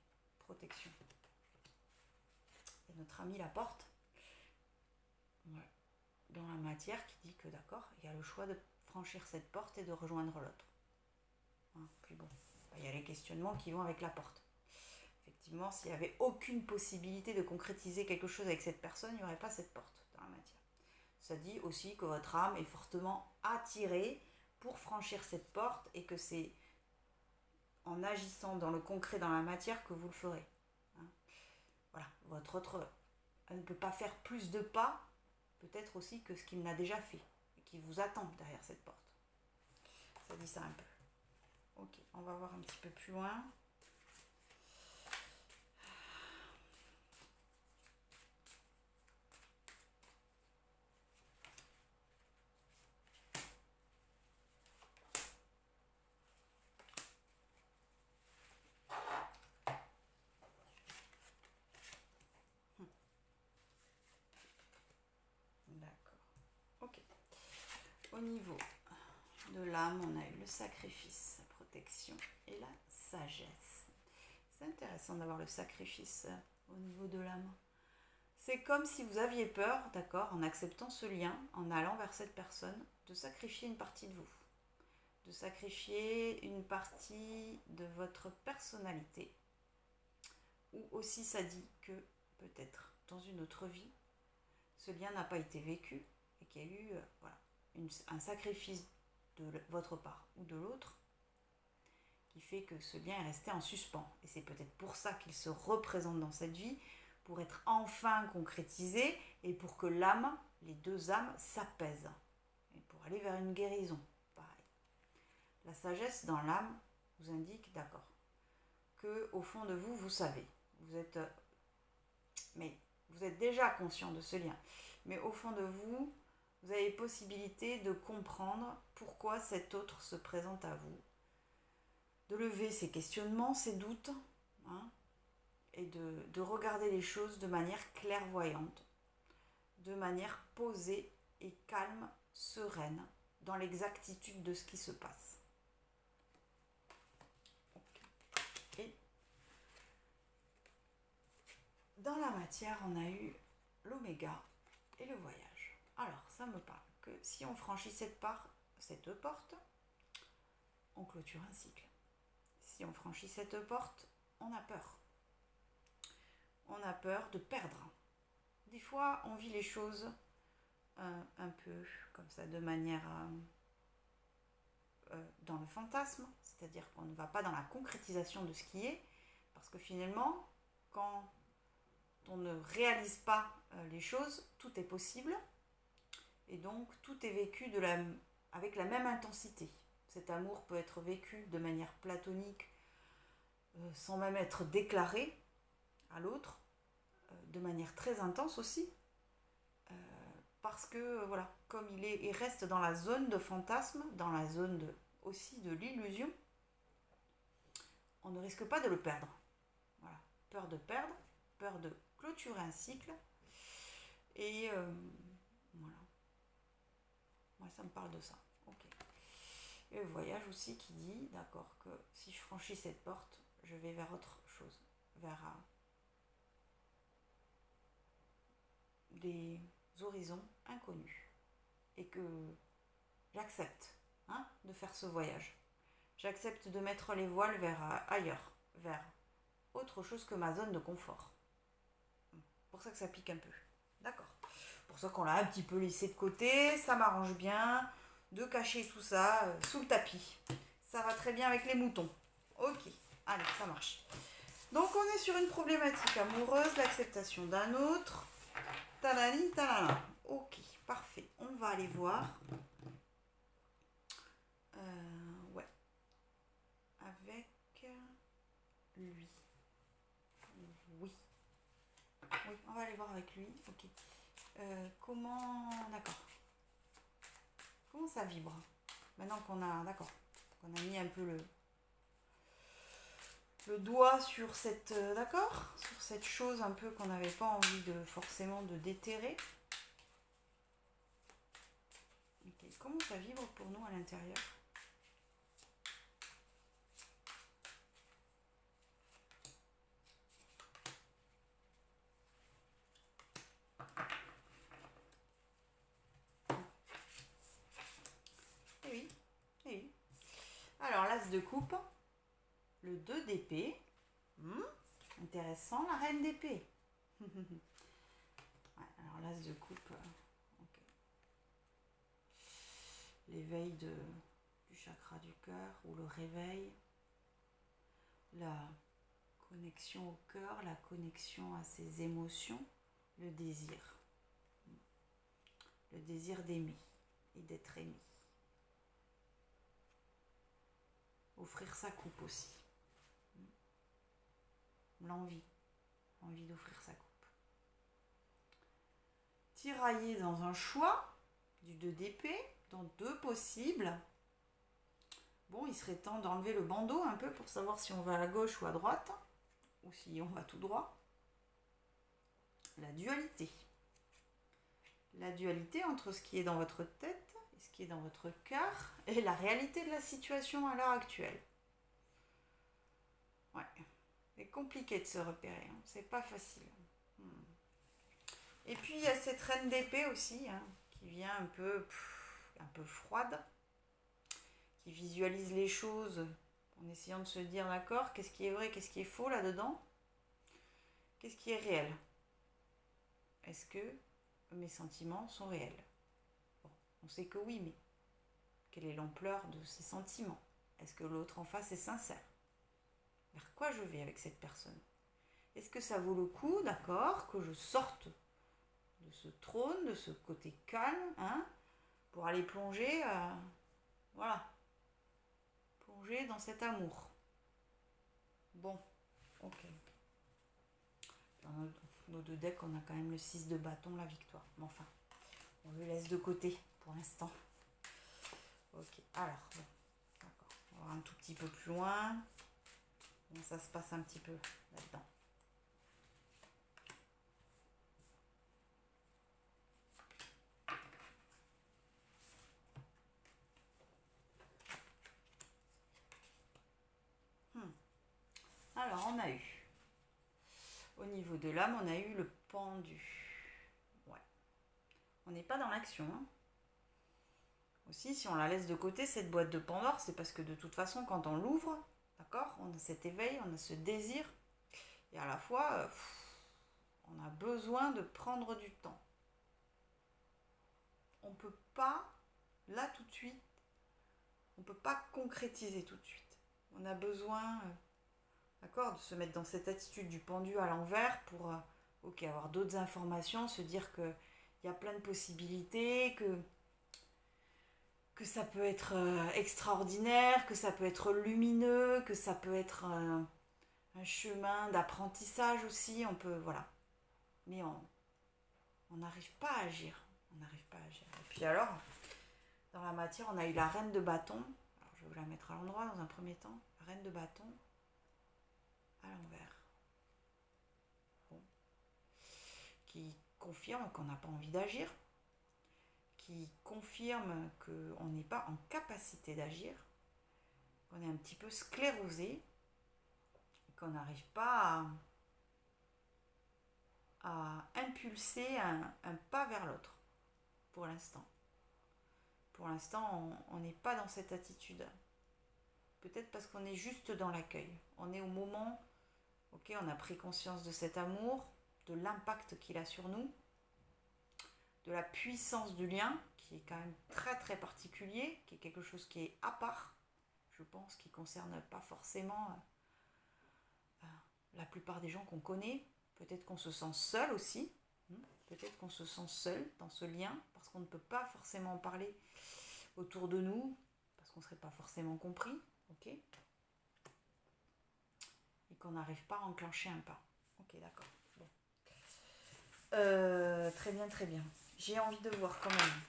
protection. notre ami la porte. Voilà. Dans la matière qui dit que d'accord, il y a le choix de franchir cette porte et de rejoindre l'autre. Hein, puis bon, il y a les questionnements qui vont avec la porte. Effectivement, s'il n'y avait aucune possibilité de concrétiser quelque chose avec cette personne, il n'y aurait pas cette porte dans la matière. Ça dit aussi que votre âme est fortement attirée pour franchir cette porte et que c'est en agissant dans le concret, dans la matière, que vous le ferez. Hein. Voilà, votre autre ne peut pas faire plus de pas, peut-être aussi que ce qu'il n'a déjà fait et qui vous attend derrière cette porte. Ça dit ça un peu. Ok, on va voir un petit peu plus loin. D'accord. Ok. Au niveau de l'âme, on a eu le sacrifice, la protection et la sagesse. C'est intéressant d'avoir le sacrifice au niveau de l'âme. C'est comme si vous aviez peur, d'accord, en acceptant ce lien, en allant vers cette personne, de sacrifier une partie de vous, de sacrifier une partie de votre personnalité. Ou aussi ça dit que peut-être dans une autre vie, ce lien n'a pas été vécu et qu'il y a eu un sacrifice de votre part ou de l'autre qui fait que ce lien est resté en suspens. Et c'est peut-être pour ça qu'il se représente dans cette vie, pour être enfin concrétisé et pour que l'âme, les deux âmes, s'apaisent. Et pour aller vers une guérison, pareil. La sagesse dans l'âme vous indique, d'accord, que au fond de vous, vous savez. Vous êtes déjà conscient de ce lien. Mais au fond de vous, vous avez possibilité de comprendre pourquoi cet autre se présente à vous, de lever ses questionnements, ses doutes, hein, et de regarder les choses de manière clairvoyante, de manière posée et calme, sereine, dans l'exactitude de ce qui se passe. Et dans la matière, on a eu l'oméga et le voyage. Alors, ça me parle que si on franchit cette porte, on clôture un cycle. Si on franchit cette porte, on a peur. On a peur de perdre. Des fois, on vit les choses un peu comme ça, de manière dans le fantasme, c'est-à-dire qu'on ne va pas dans la concrétisation de ce qui est, parce que finalement, quand on ne réalise pas les choses, tout est possible, et donc tout est vécu avec la même intensité. Cet amour peut être vécu de manière platonique, sans même être déclaré à l'autre, de manière très intense aussi, parce que voilà, comme il reste dans la zone de fantasme, dans la zone aussi de l'illusion, on ne risque pas de le perdre. Voilà. Peur de perdre, peur de clôturer un cycle, et voilà. Moi, ça me parle de ça. Ok. Et le voyage aussi qui dit, d'accord, que si je franchis cette porte, je vais vers autre chose, vers des horizons inconnus. Et que j'accepte de faire ce voyage. J'accepte de mettre les voiles vers ailleurs, vers autre chose que ma zone de confort. C'est pour ça que ça pique un peu. D'accord. Pour ça qu'on l'a un petit peu laissé de côté, ça m'arrange bien de cacher tout ça sous le tapis. Ça va très bien avec les moutons. Ok, allez, ça marche. Donc on est sur une problématique amoureuse, l'acceptation d'un autre. Talani, talala. Ok, parfait. On va aller voir. Ouais. Avec lui. Oui. Oui, on va aller voir avec lui. Ok. Comment... D'accord. Comment ça vibre? Maintenant qu'on a... D'accord. Qu'on a mis un peu le doigt sur cette... d'accord, sur cette chose un peu qu'on n'avait pas envie forcément de déterrer. Okay. Comment ça vibre pour nous à l'intérieur? l'as de coupe, le 2 d'épée. Intéressant, la reine d'épée. Ouais, alors l'as de coupe, ok. L'éveil du chakra du cœur ou le réveil, la connexion au cœur, la connexion à ses émotions, le désir d'aimer et d'être aimé. Offrir sa coupe aussi. L'envie d'offrir sa coupe. Tirailler dans un choix du 2 d'épée, dans 2 possibles. Bon, il serait temps d'enlever le bandeau un peu pour savoir si on va à gauche ou à droite, ou si on va tout droit. La dualité. La dualité entre ce qui est dans votre tête et ce qui est dans votre cœur et la réalité de la situation à l'heure actuelle. Ouais. C'est compliqué de se repérer, hein. C'est pas facile. Et puis il y a cette reine d'épée aussi, hein, qui vient un peu froide, qui visualise les choses en essayant de se dire d'accord, qu'est-ce qui est vrai, qu'est-ce qui est faux là-dedans, qu'est-ce qui est réel. Est-ce que mes sentiments sont réels? Bon, on sait que oui, mais quelle est l'ampleur de ces sentiments? Est-ce que l'autre en face est sincère? Vers quoi je vais avec cette personne? Est-ce que ça vaut le coup, d'accord, que je sorte de ce trône, de ce côté calme, hein, pour aller plonger, plonger dans cet amour? Bon, ok. Dans nos 2 decks, on a quand même le 6 de bâton, la victoire. Mais enfin, on le laisse de côté pour l'instant. Ok, alors, bon, d'accord. On va voir un tout petit peu plus loin. Comment ça se passe un petit peu là-dedans. Alors, on a eu, au niveau de l'âme, on a eu le pendu. Ouais. On n'est pas dans l'action, hein. Aussi, si on la laisse de côté, cette boîte de Pandore, c'est parce que de toute façon, quand on l'ouvre, d'accord, on a cet éveil, on a ce désir, et à la fois, on a besoin de prendre du temps. On ne peut pas, là tout de suite, on ne peut pas concrétiser tout de suite. On a besoin, d'accord, de se mettre dans cette attitude du pendu à l'envers pour avoir d'autres informations, se dire qu'il y a plein de possibilités, que ça peut être extraordinaire, que ça peut être lumineux, que ça peut être un chemin d'apprentissage aussi, on peut, voilà. Mais on n'arrive pas à agir. Et puis alors, dans la matière, on a eu la reine de bâton. Alors, je vais vous la mettre à l'endroit dans un premier temps. La reine de bâton à l'envers. Bon. Qui confirme qu'on n'a pas envie d'agir. Qui confirme qu'on n'est pas en capacité d'agir. Qu'on est un petit peu sclérosé. Qu'on n'arrive pas à impulser un pas vers l'autre. Pour l'instant. Pour l'instant, on n'est pas dans cette attitude. Peut-être parce qu'on est juste dans l'accueil. On est au moment, ok, on a pris conscience de cet amour, de l'impact qu'il a sur nous, de la puissance du lien, qui est quand même très très particulier, qui est quelque chose qui est à part, je pense, qui ne concerne pas forcément la plupart des gens qu'on connaît. Peut-être qu'on se sent seul aussi. Peut-être qu'on se sent seul dans ce lien parce qu'on ne peut pas forcément en parler autour de nous, parce qu'on ne serait pas forcément compris, ok, et qu'on n'arrive pas à enclencher un pas. Ok, d'accord. Bon. Très bien, très bien. J'ai envie de voir quand même.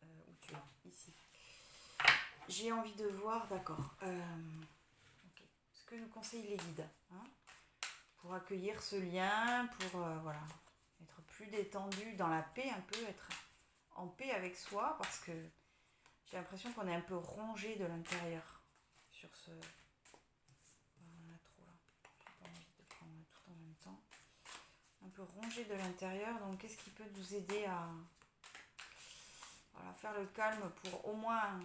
Où tu es? Ici. J'ai envie de voir, d'accord. Ok. Ce que nous conseillent les guides, hein, pour accueillir ce lien, pour voilà, être plus détendu dans la paix, un peu être en paix avec soi, parce que j'ai l'impression qu'on est un peu rongé de l'intérieur sur ce... On a trop là. J'ai pas envie de prendre tout en même temps. Un peu rongé de l'intérieur, donc qu'est-ce qui peut nous aider à voilà, faire le calme pour au moins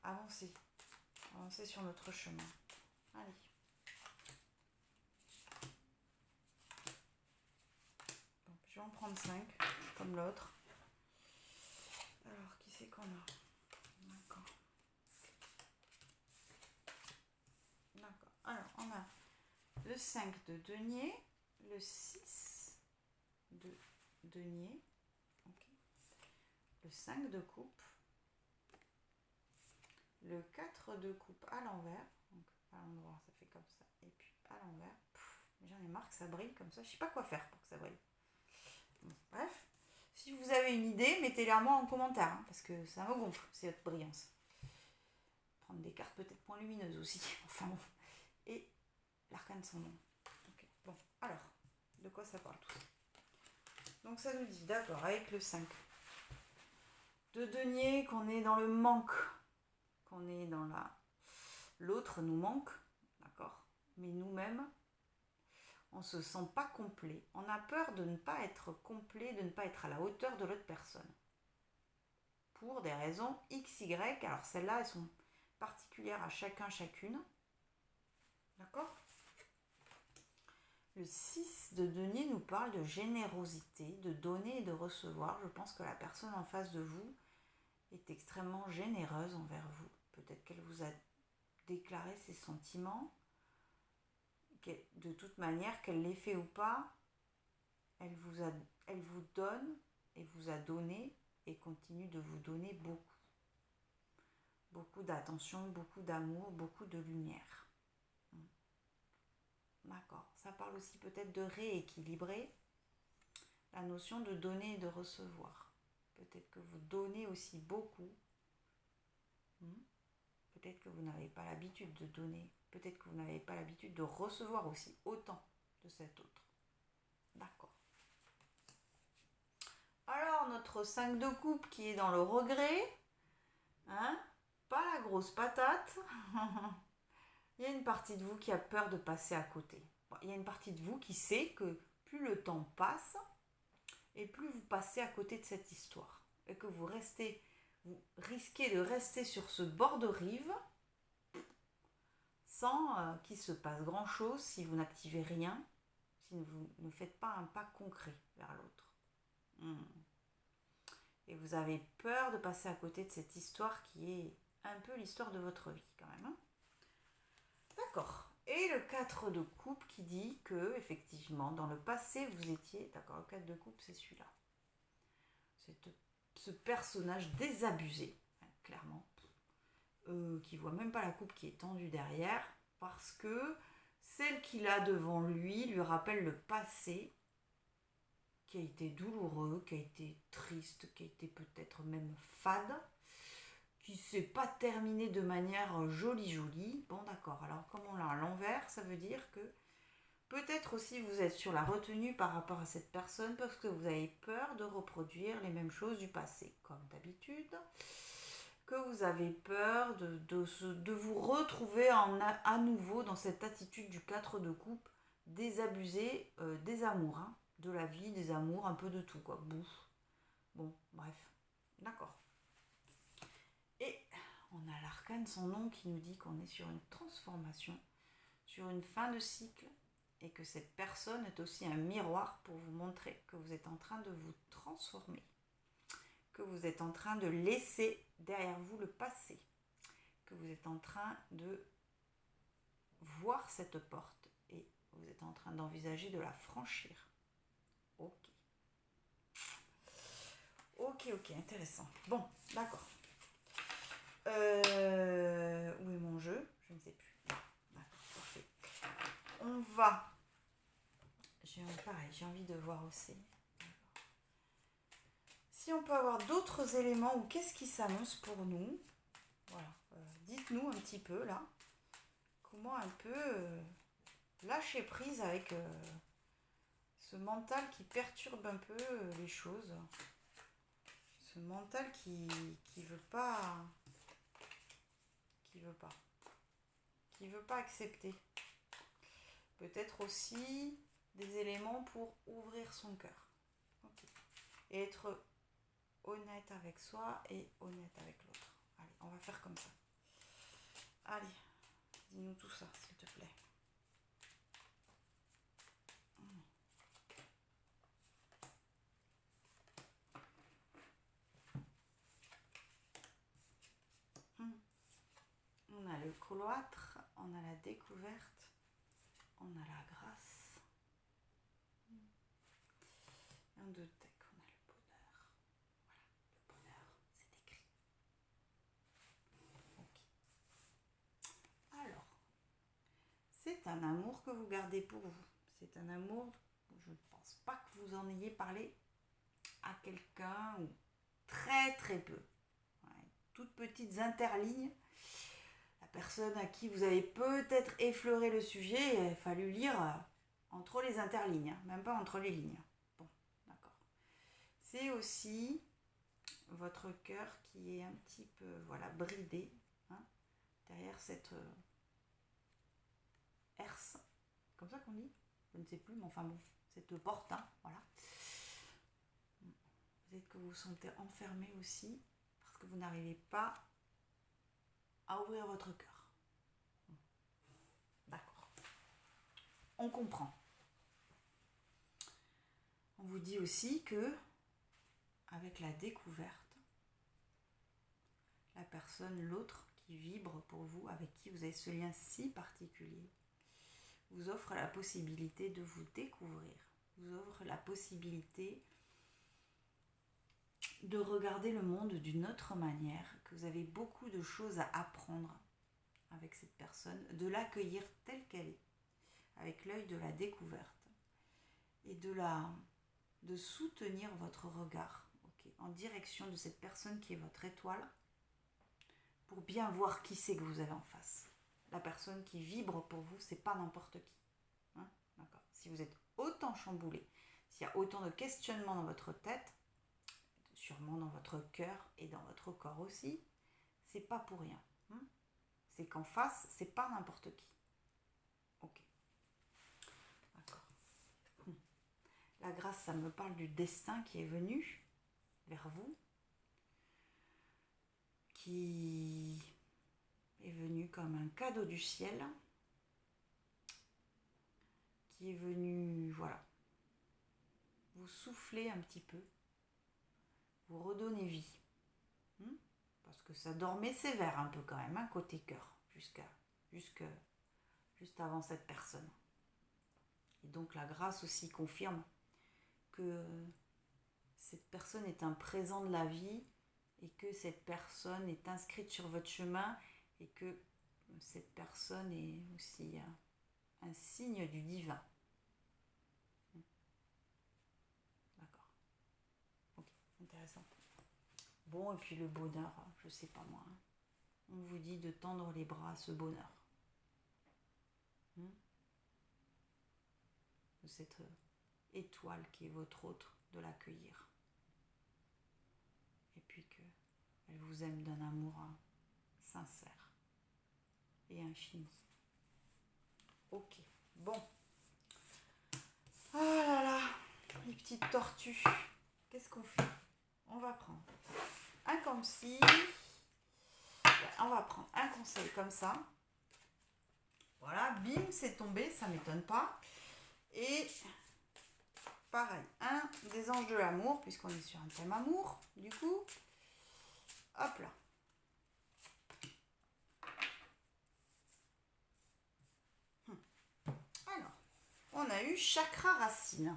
avancer avancer sur notre chemin. Allez. Bon, je vais en prendre 5, comme l'autre. Alors, qui c'est qu'on a? D'accord. D'accord. Alors, on a le 5 de denier, le 6 de denier, okay. Le 5 de coupe, le 4 de coupe à l'envers, donc à l'endroit ça fait comme ça, et puis à l'envers, j'en ai marre que ça brille comme ça, je sais pas quoi faire pour que ça brille. Bon, bref, si vous avez une idée, mettez-la moi en commentaire, hein, parce que ça me gonfle, cette brillance. Prendre des cartes peut-être moins lumineuses aussi, enfin bon. Et l'arcane sans nom. Okay. Bon, alors, de quoi ça parle tout ça? Donc ça nous dit, d'accord, avec le 5 de denier, qu'on est dans le manque, qu'on est dans la... L'autre nous manque, d'accord, mais nous-mêmes, on ne se sent pas complet. On a peur de ne pas être complet, de ne pas être à la hauteur de l'autre personne. Pour des raisons X, Y, alors celles-là, elles sont particulières à chacun, chacune. D'accord ? Le 6 de denier nous parle de générosité, de donner et de recevoir. Je pense que la personne en face de vous est extrêmement généreuse envers vous. Peut-être qu'elle vous a déclaré ses sentiments. De toute manière, qu'elle l'ait fait ou pas, elle vous donne et vous a donné et continue de vous donner beaucoup. Beaucoup d'attention, beaucoup d'amour, beaucoup de lumière. D'accord. Ça parle aussi peut-être de rééquilibrer la notion de donner et de recevoir. Peut-être que vous donnez aussi beaucoup. Peut-être que vous n'avez pas l'habitude de donner. Peut-être que vous n'avez pas l'habitude de recevoir aussi autant de cet autre. D'accord. Alors, notre 5 de coupe qui est dans le regret. Hein, pas la grosse patate. Il y a une partie de vous qui a peur de passer à côté. Il y a une partie de vous qui sait que plus le temps passe et plus vous passez à côté de cette histoire. Et que vous risquez de rester sur ce bord de rive sans qu'il se passe grand chose si vous n'activez rien, si vous ne faites pas un pas concret vers l'autre. Et vous avez peur de passer à côté de cette histoire qui est un peu l'histoire de votre vie quand même. Hein. D'accord. Et le 4 de coupe qui dit que, effectivement, dans le passé, vous étiez... D'accord, le 4 de coupe, c'est celui-là. C'est ce personnage désabusé, hein, clairement, qui voit même pas la coupe qui est tendue derrière, parce que celle qu'il a devant lui rappelle le passé, qui a été douloureux, qui a été triste, qui a été peut-être même fade, qui ne s'est pas terminé de manière jolie. Bon d'accord, alors comme on l'a à l'envers, ça veut dire que peut-être aussi vous êtes sur la retenue par rapport à cette personne parce que vous avez peur de reproduire les mêmes choses du passé, comme d'habitude, que vous avez peur de vous retrouver à nouveau dans cette attitude du 4 de coupe désabusé des amours, hein, de la vie, des amours, un peu de tout, quoi. Bon, bref, d'accord. Et on a l'arcane sans nom qui nous dit qu'on est sur une transformation, sur une fin de cycle, et que cette personne est aussi un miroir pour vous montrer que vous êtes en train de vous transformer, que vous êtes en train de laisser derrière vous le passé, que vous êtes en train de voir cette porte et vous êtes en train d'envisager de la franchir. Ok, intéressant. Bon, d'accord. Où est mon jeu? Je ne sais plus. D'accord, parfait. On va... Pareil, j'ai envie de voir aussi. Si on peut avoir d'autres éléments ou qu'est-ce qui s'annonce pour nous. Voilà. Dites-nous un petit peu là. Comment un peu lâcher prise avec ce mental qui perturbe un peu les choses. Ce mental qui veut pas... Qui veut pas accepter. Peut-être aussi des éléments pour ouvrir son cœur. Okay. Et être honnête avec soi et honnête avec l'autre. Allez, on va faire comme ça. Allez, dis-nous tout ça, s'il te plaît. On a le cloître, on a la découverte, on a la grâce. Et en deux decks, on a le bonheur. Voilà, le bonheur, c'est écrit. Ok. Alors, c'est un amour que vous gardez pour vous. C'est un amour, je ne pense pas que vous en ayez parlé à quelqu'un ou très très peu. Ouais, toutes petites interlignes. La personne à qui vous avez peut-être effleuré le sujet, il a fallu lire entre les interlignes, même pas entre les lignes. Bon, d'accord. C'est aussi votre cœur qui est un petit peu bridé, hein, derrière cette herse, comme ça qu'on dit, je ne sais plus, mais enfin bon, cette porte, hein, voilà. Peut-être que vous vous sentez enfermé aussi, parce que vous n'arrivez pas à ouvrir votre cœur. D'accord. On comprend. On vous dit aussi que, avec la découverte, la personne, l'autre qui vibre pour vous, avec qui vous avez ce lien si particulier, vous offre la possibilité de vous découvrir, vous offre la possibilité de regarder le monde d'une autre manière, que vous avez beaucoup de choses à apprendre avec cette personne, de l'accueillir telle qu'elle est, avec l'œil de la découverte, et de soutenir votre regard, en direction de cette personne qui est votre étoile, pour bien voir qui c'est que vous avez en face. La personne qui vibre pour vous, c'est pas n'importe qui. Hein, d'accord. Si vous êtes autant chamboulé, s'il y a autant de questionnements dans votre tête, sûrement dans votre cœur et dans votre corps aussi, c'est pas pour rien. Hein. C'est qu'en face, c'est pas n'importe qui. Ok. D'accord. La grâce, ça me parle du destin qui est venu vers vous, qui est venu comme un cadeau du ciel, qui est venu, vous souffler un petit peu, vous redonner vie. Parce que ça dormait sévère un peu quand même, hein, côté cœur, juste avant cette personne. Et donc la grâce aussi confirme que cette personne est un présent de la vie et que cette personne est inscrite sur votre chemin et que cette personne est aussi un signe du divin. D'accord. Ok, intéressant. Bon, et puis le bonheur, je sais pas moi. Hein. On vous dit de tendre les bras à ce bonheur. De cette étoile qui est votre autre, de l'accueillir. Et puis qu'elle vous aime d'un amour sincère et infini. Ok, bon. Oh là là, les petites tortues. Qu'est-ce qu'on fait? On va prendre un comme ci. On va prendre un conseil comme ça. Voilà, bim, c'est tombé, ça ne m'étonne pas. Et pareil, un des anges de l'amour, puisqu'on est sur un thème amour, du coup. Hop là. Alors, on a eu chakra racine.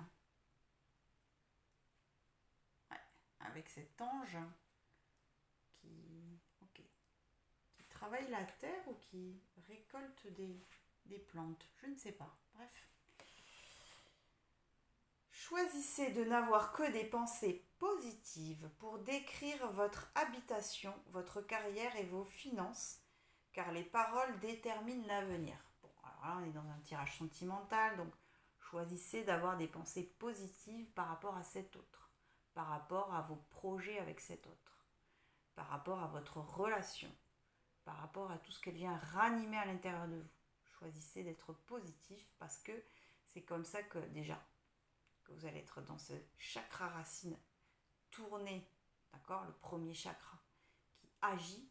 Ouais, avec cet ange qui travaille la terre ou qui récolte des plantes. Je ne sais pas. Bref. Choisissez de n'avoir que des pensées positives pour décrire votre habitation, votre carrière et vos finances, car les paroles déterminent l'avenir. Bon, alors là, on est dans un tirage sentimental, donc choisissez d'avoir des pensées positives par rapport à cet autre, par rapport à vos projets avec cet autre, par rapport à votre relation, par rapport à tout ce qu'elle vient ranimer à l'intérieur de vous. Choisissez d'être positif parce que c'est comme ça que déjà, que vous allez être dans ce chakra racine tourné, d'accord, le premier chakra qui agit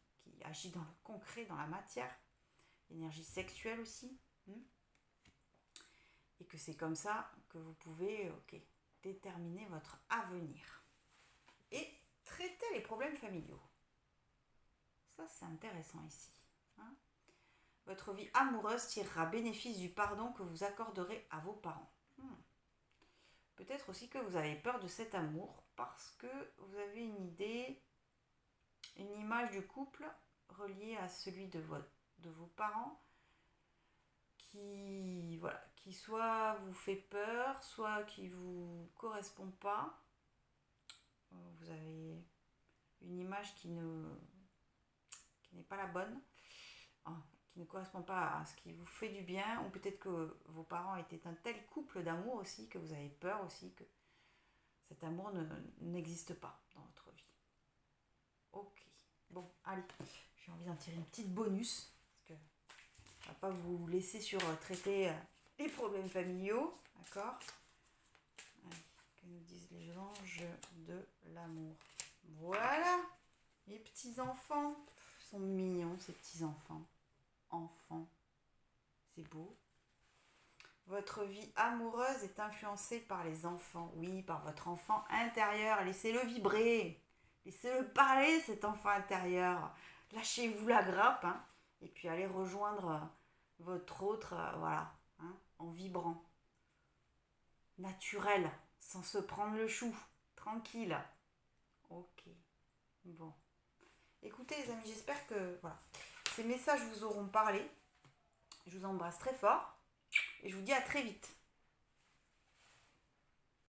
dans le concret, dans la matière, énergie sexuelle aussi. Et que c'est comme ça que vous pouvez déterminer votre avenir. Et traiter les problèmes familiaux. Ça, c'est intéressant ici. Votre vie amoureuse tirera bénéfice du pardon que vous accorderez à vos parents. Peut-être aussi que vous avez peur de cet amour parce que vous avez une idée, une image du couple reliée à celui de vos parents qui soit vous fait peur, soit qui vous correspond pas. Vous avez une image qui n'est pas la bonne, qui ne correspond pas à ce qui vous fait du bien, ou peut-être que vos parents étaient un tel couple d'amour aussi que vous avez peur aussi que cet amour n'existe pas dans votre vie. Ok, bon, allez, j'ai envie d'en tirer une petite bonus, parce que on va pas vous laisser sur traiter les problèmes familiaux, d'accord? Allez, que nous disent les anges de l'amour. Voilà, les petits enfants, ils sont mignons ces petits enfants. C'est beau. Votre vie amoureuse est influencée par les enfants, oui, par votre enfant intérieur. Laissez-le vibrer, laissez-le parler, cet enfant intérieur. Lâchez-vous la grappe, et puis allez rejoindre votre autre, en vibrant. Naturel, sans se prendre le chou, tranquille. Ok, bon. Écoutez les amis, j'espère que ces messages vous auront parlé. Je vous embrasse très fort et je vous dis à très vite.